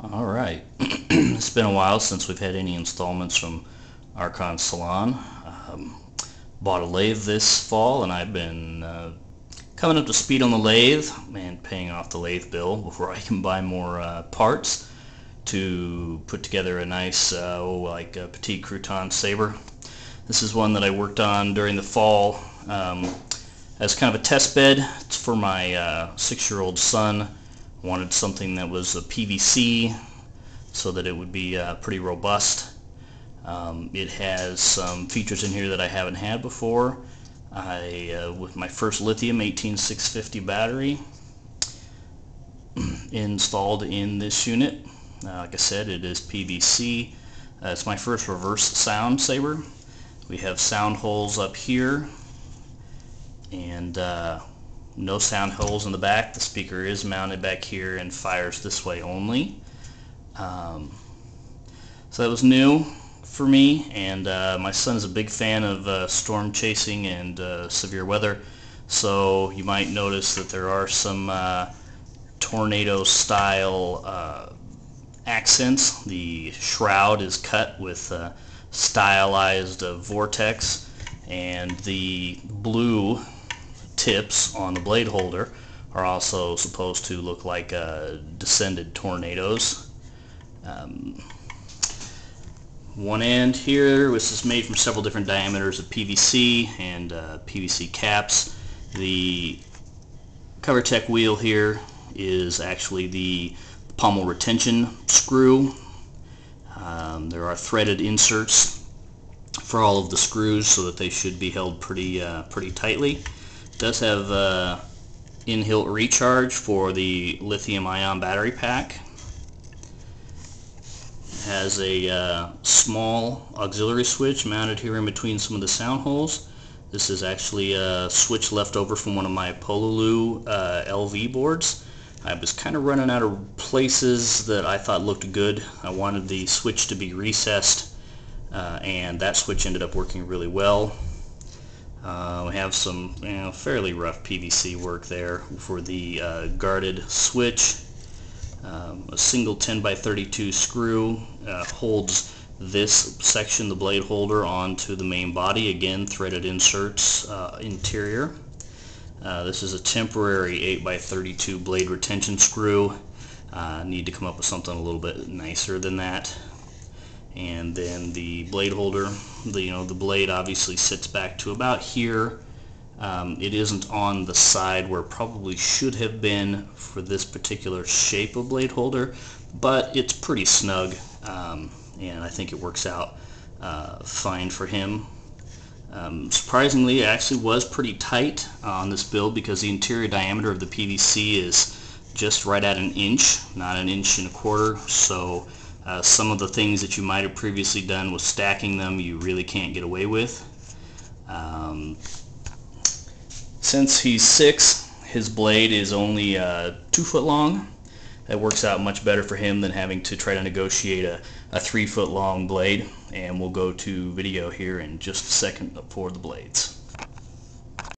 Alright, it's been a while since we've had any installments from Arkhan Salon. Bought a lathe this fall and I've been coming up to speed on the lathe and paying off the lathe bill before I can buy more parts to put together a nice like a petite crouton saber. This is one that I worked on during the fall as kind of a test bed. It's for my 6-year-old son. Wanted something that was a PVC so that it would be pretty robust. It has some features in here that I haven't had before. With my first lithium 18650 battery installed in this unit. Like I said, it is PVC. It's my first reverse sound saber. We have sound holes up here and no sound holes in the back. The speaker is mounted back here and fires this way only. So that was new for me, and my son is a big fan of storm chasing and severe weather, so you might notice that there are some tornado style accents. The shroud is cut with stylized vortex, and the blue tips on the blade holder are also supposed to look like descended tornadoes. One end here, this is made from several different diameters of PVC and PVC caps. The CoverTech wheel here is actually the pommel retention screw. There are threaded inserts for all of the screws so that they should be held pretty tightly. It does have in-hilt recharge for the lithium ion battery pack. Has a small auxiliary switch mounted here in between some of the sound holes. This is actually a switch left over from one of my Pololu LV boards. I was kind of running out of places that I thought looked good. I wanted the switch to be recessed, and that switch ended up working really well. We have some fairly rough PVC work there for the guarded switch. A single 10x32 screw holds this section, the blade holder, onto the main body. Again, threaded inserts interior. This is a temporary 8x32 blade retention screw. Need to come up with something a little bit nicer than that. And then the blade holder, the blade obviously sits back to about here. It isn't on the side where it probably should have been for this particular shape of blade holder, but it's pretty snug, and I think it works out fine for him. Surprisingly, it actually was pretty tight on this build because the interior diameter of the PVC is just right at 1 inch, not 1.25 inches, so some of the things that you might have previously done with stacking them you really can't get away with. Since he's 6, his blade is only 2 foot long. That works out much better for him than having to try to negotiate a 3 foot long blade. And we'll go to video here in just a second for the blades.